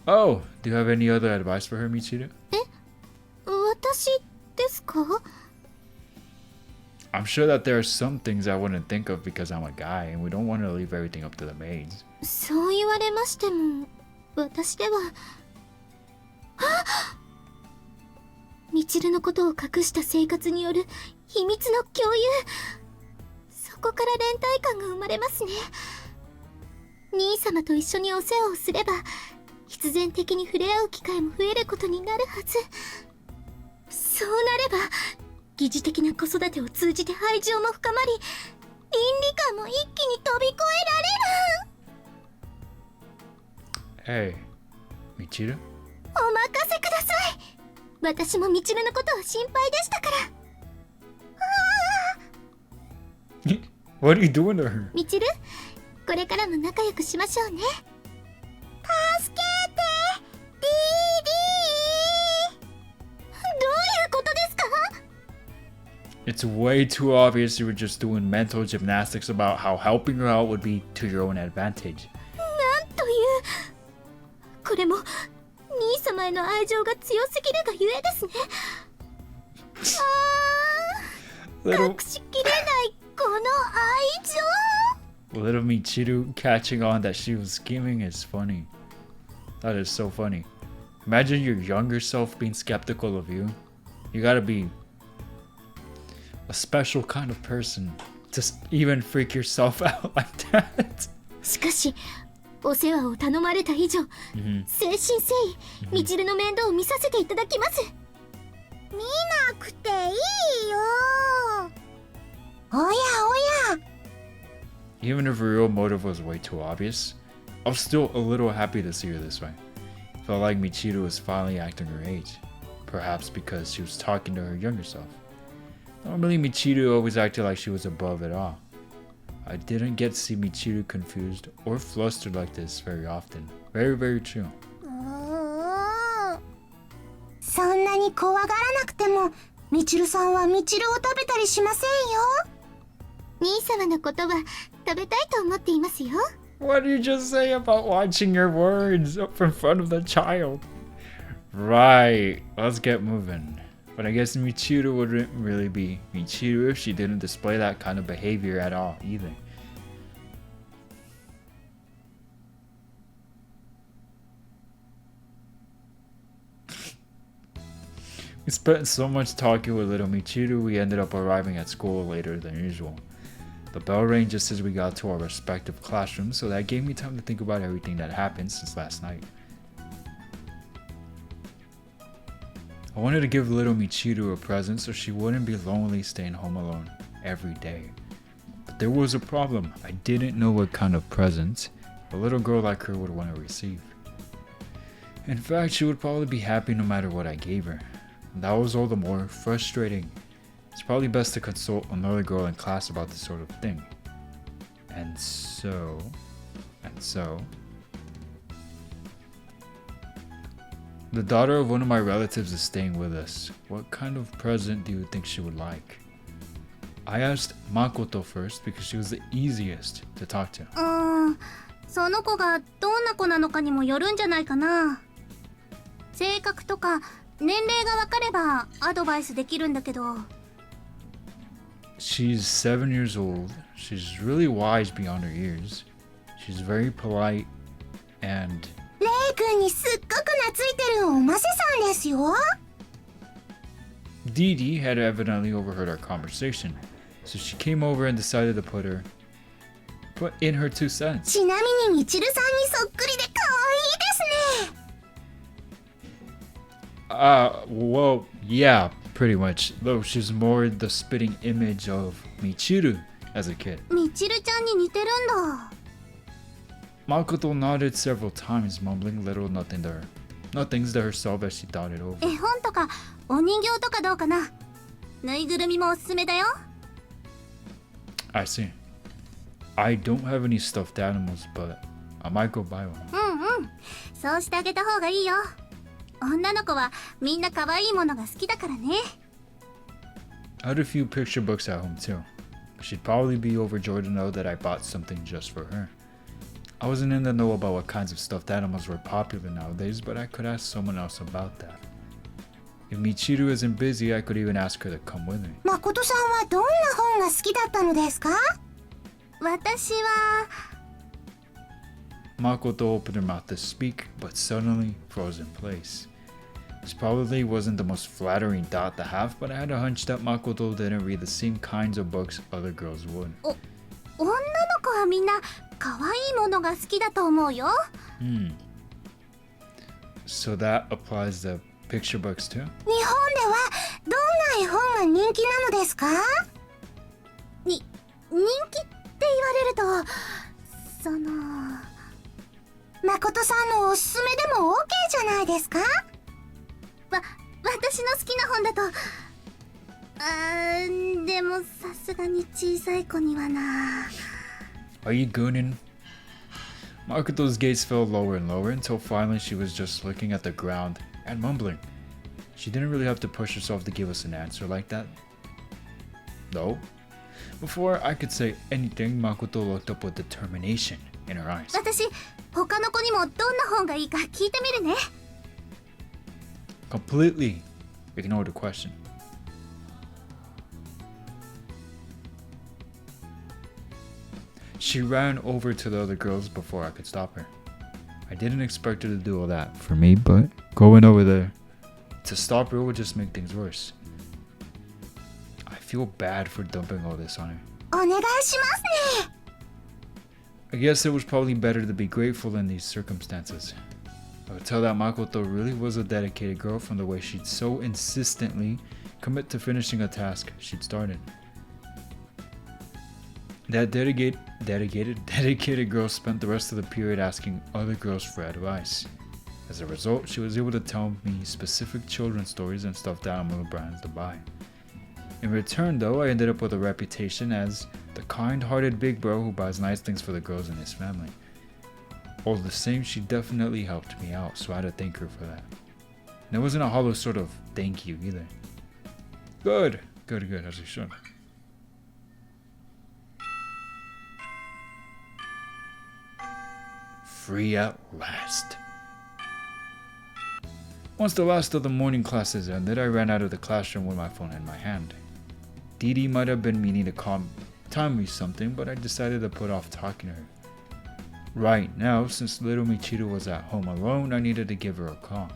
Oh, do you have any other advice for her, Michiru? 私ですか？ I'm sure that there are some things I wouldn't think of because I'm a guy and we don't want to leave everything up to the maids. そう言われましても私では。みちるのことを隠した生活による秘密の共有。そこから連帯感が生まれますね。兄様と一緒にお世話をすれば必然的に触れ合う機会も増えることになるはず。そうなれば疑似的な子育てを通じて愛情も深まり、倫理観も一気に飛び越えられる。 Hey, Michiru? お任せください。私もみちるのことは心配でしたから。 What are you doing to her? みちる、これからも仲良くしましょうね。助けて、ディーディー。どういうことですか？ It's way too obvious you were just doing mental gymnastics about how helping her out would be to your own advantage. なんという。これも兄様への愛情が強すぎるがゆえですね。隠しきれないこの愛情。 Little Michiru catching on that she was scheming is funny. That is so funny. Imagine your younger self being skeptical of you. You gotta be a special kind of person to even freak yourself out like that. しかしお世話を頼まれた以上、誠心誠意みちるの面倒を見させていただきます。見なくていいよ。おやおや。 Even if her real motive was way too obvious, I was still a little happy to see her this way. Felt like Michiru was finally acting her age, perhaps because she was talking to her younger self. Normally Michiru always acted like she was above it all. I didn't get to see Michiru confused or flustered like this very often. Very, very true. そんなに怖がらなくても、みちるさんはみちるを食べたりしませんよ。兄様のことは食べたいと思っていますよ。 What did you just say about watching your words up in front of the child? Right, let's get moving. But I guess Michiru wouldn't really be Michiru if she didn't display that kind of behavior at all either. We spent so much talking with little Michiru, we ended up arriving at school later than usual. The bell rang just as we got to our respective classrooms, so that gave me time to think about everything that happened since last night. I wanted to give little Michiru a present so she wouldn't be lonely staying home alone every day. But there was a problem. I didn't know what kind of present a little girl like her would want to receive. In fact, she would probably be happy no matter what I gave her. And that was all the more frustrating. It's probably best to consult another girl in class about this sort of thing. And so... The daughter of one of my relatives is staying with us. What kind of present do you think she would like? I asked Makoto first because she was the easiest to talk to. その子がどんな子なのかにもよるんじゃないかな。性格とか年齢がわかればアドバイスできるんだけど。 She's 7 years old. She's really wise beyond her years. She's very polite and レイ君にすっごく懐いてるおませさんですよ。 Dee Dee had evidently overheard our conversation, so she came over and decided to put in her 2 cents. ちなみにみちるさんにそっくりで可愛いですね。Well, yeah, pretty much. Though she's more the spitting image of Michiru as a kid. みちるちゃんに似てるんだ。 Makoto nodded several times, mumbling nothings to herself as she thought it over. 絵本とかお人形とかどうかな。ぬいぐるみもおすすめだよ。 I see. I don't have any stuffed animals, but I might go buy one. うんうん、そうしてあげた方がいいよ。女の子はみんな可愛いものが好きだからね。 I had a few picture books at home too. She'd probably be overjoyed to know that I bought something just for her. I wasn't in the know about what kinds of stuffed animals were popular nowadays, but I could ask someone else about that. If Michiru isn't busy, I could even ask her to come with me. 誠さんはどんな本が好きだったのですか？私は Makoto opened her mouth to speak, but suddenly froze in place. This probably wasn't the most flattering thought to have, but I had a hunch that Makoto didn't read the same kinds of books other girls would. 女の子はみんな可愛いものが好きだと思うよ。So that applies to picture books too? 日本ではどんな絵本が人気なのですか？人気って言われると、その誠さんのおすすめでも OK じゃないですか？私の好きな本だと、でもさすがに小さい子にはな。 Are you gooning? Makoto's gaze fell lower and lower until finally she was just looking at the ground and mumbling. She didn't really have to push herself to give us an answer like that. No. Before I could say anything, Makoto looked up with determination in her eyes. 私、他の子にもどんな本がいいか聞いてみるね。 Completely ignored the question. She ran over to the other girls before I could stop her. I didn't expect her to do all that for me, but going over there to stop her would just make things worse. I feel bad for dumping all this on her. お願いしますね。 I guess it was probably better to be grateful in these circumstances. I would tell that Makoto really was a dedicated girl from the way she'd so insistently commit to finishing a task she'd started. That dedicated girl spent the rest of the period asking other girls for advice. As a result, she was able to tell me specific children's stories and stuffed animal brands to buy. In return, though, I ended up with a reputation as the kind-hearted big bro who buys nice things for the girls in his family. All the same, she definitely helped me out, so I had to thank her for that. And it wasn't a hollow sort of thank you either. Good, as you should. Free at last. Once the last of the morning classes ended, I ran out of the classroom with my phone in my hand. Dee Dee might have been meaning to tell me something, but I decided to put off talking to her. Right now, since little Michiru was at home alone, I needed to give her a call.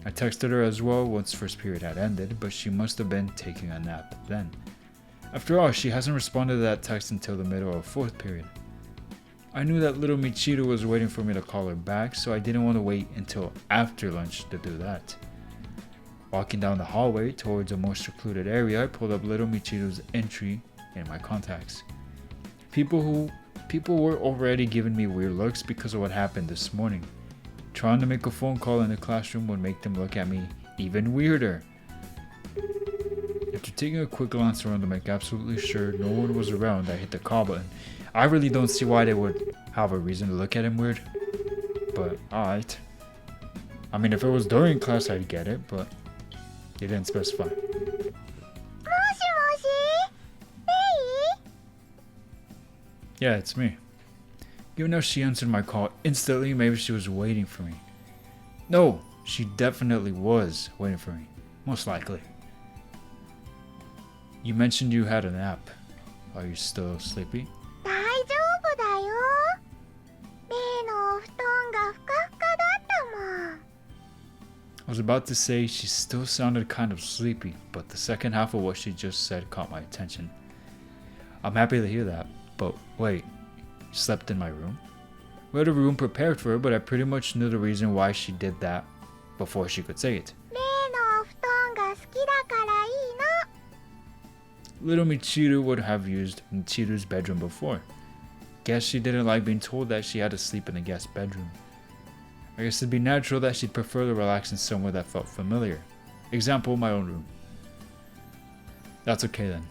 I texted her as well once first period had ended, but she must have been taking a nap then. After all, she hasn't responded to that text until the middle of fourth period. I knew that little Michiru was waiting for me to call her back, so I didn't want to wait until after lunch to do that. Walking down the hallway towards a more secluded area, I pulled up little Michiru's entry in my contacts. People were already giving me weird looks because of what happened this morning. Trying to make a phone call in the classroom would make them look at me even weirder. After taking a quick glance around to make absolutely sure no one was around, I hit the call button. I really don't see why they would have a reason to look at him weird. But alright. I mean, if it was during class, I'd get it, but they didn't specify. もしもし、レイ？ Yeah, it's me. Even though she answered my call instantly, maybe she was waiting for me. No, she definitely was waiting for me. Most likely. You mentioned you had a nap. Are you still sleepy? 大丈夫だよ。例のお布団がふかふかだったもん。 I was about to say she still sounded kind of sleepy, but the second half of what she just said caught my attention. I'm happy to hear that, but wait, she slept in my room? We had a room prepared for her, but I pretty much knew the reason why she did that before she could say it. 例のお布団が好きだからいいの。 Little Michiru would have used Michiru's bedroom before. Guess she didn't like being told that she had to sleep in the guest bedroom. I guess it'd be natural that she'd prefer to relax in somewhere that felt familiar. Example, my own room. That's okay then.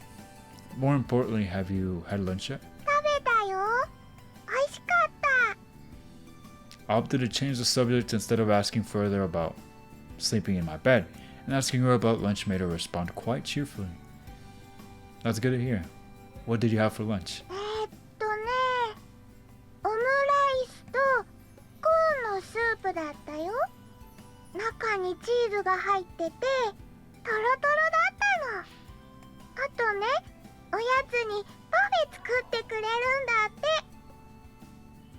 More importantly, have you had lunch yet? 食べたよ。美味しかった。 I opted to change the subject instead of asking further about sleeping in my bed, and asking her about lunch made her respond quite cheerfully. That's good to hear. What did you have for lunch? オムライスとコーンのスープだったよ。中にチーズが入っててトロトロだったの。あとね、おやつにパフェ作ってくれるんだって。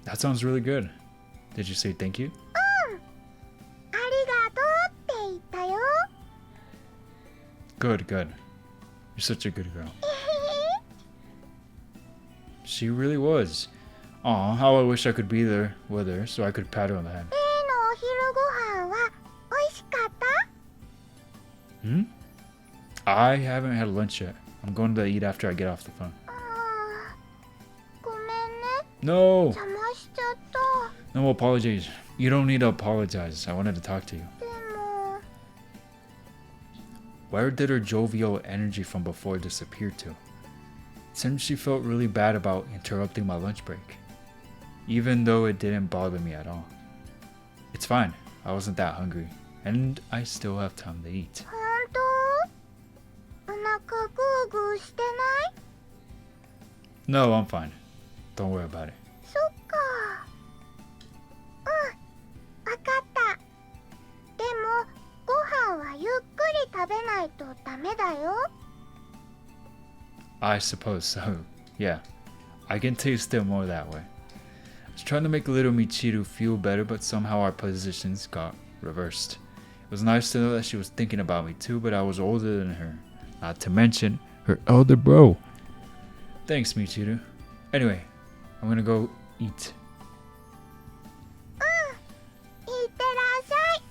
That sounds really good. Did you say thank you? ありがとうって言ったよ。 Good, good. You're such a good girl. She really was. Aw, how I wish I could be there with her so I could pat her on the head. 例のお昼ご飯は美味しかった？ Hmm? I haven't had lunch yet. I'm going to eat after I get off the phone. ごめんね。 No! 邪魔しちゃった。 No apologies. You don't need to apologize. I wanted to talk to you. でも Where did her jovial energy from before disappear to? It seemed she felt really bad about interrupting my lunch break, even though it didn't bother me at all. It's fine. I wasn't that hungry, and I still have time to eat. 本当？お腹グーグーしてない？ No, I'm fine. Don't worry about it. そっか。わかった。でもご飯はゆっくり食べないとダメだよ。 I suppose so. Yeah, I can taste it more that way. I was trying to make little Michiru feel better, but somehow our positions got reversed. It was nice to know that she was thinking about me too, but I was older than her. Not to mention her elder bro. Thanks, Michiru. Anyway, I'm gonna go eat. いってらっしゃい。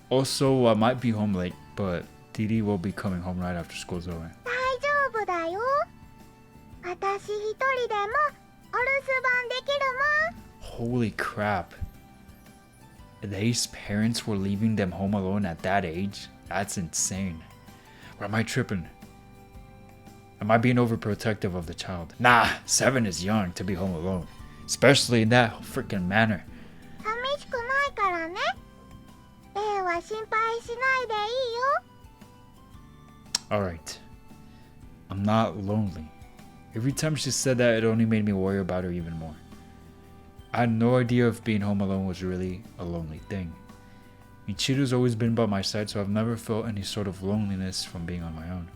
Also, I might be home late, but Didi will be coming home right after school's over. 大丈夫だよ。私一人でもお留守番できるもん。 Holy crap. These parents were leaving them home alone at that age? That's insane. Or am I tripping? Am I being overprotective of the child? Nah, 7 is young to be home alone. Especially in that freaking manner. 寂しくないからね。レイは心配しないでいいよ。 Alright. I'm not lonely. Every time she said that, it only made me worry about her even more. I had no idea if being home alone was really a lonely thing. Michiru's always been by my side, so I've never felt any sort of loneliness from being on my own.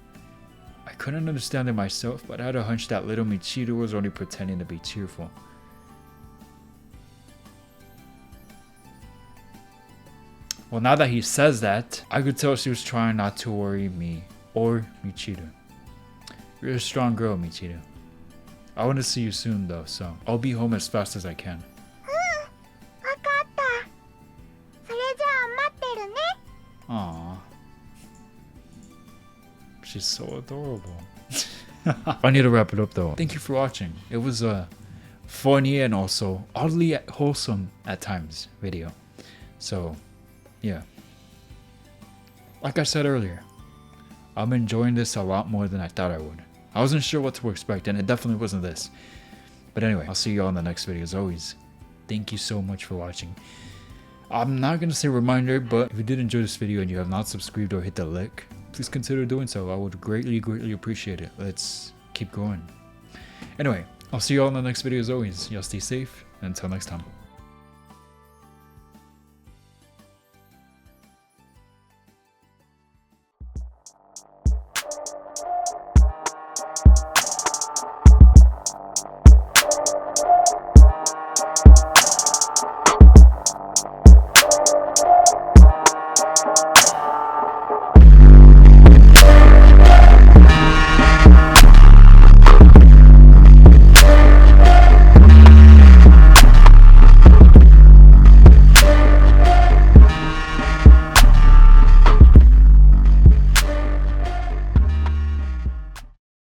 I couldn't understand it myself, but I had a hunch that little Michiru was only pretending to be cheerful. Well, now that he says that, I could tell she was trying not to worry me or Michiru. You're a strong girl, Michiru. I want to see you soon though, so I'll be home as fast as I can. わかった。それじゃあ待ってるね。 Aww. She's so adorable. I need to wrap it up though. Thank you for watching. It was a funny and also oddly wholesome at times video. So, yeah. Like I said earlier, I'm enjoying this a lot more than I thought I would. I wasn't sure what to expect, and it definitely wasn't this. But anyway, I'll see you all in the next video as always. Thank you so much for watching. I'm not going to say reminder, but if you did enjoy this video and you have not subscribed or hit the like, please consider doing so. I would greatly, greatly appreciate it. Let's keep going. Anyway, I'll see you all in the next video as always. Y'all stay safe. Until next time.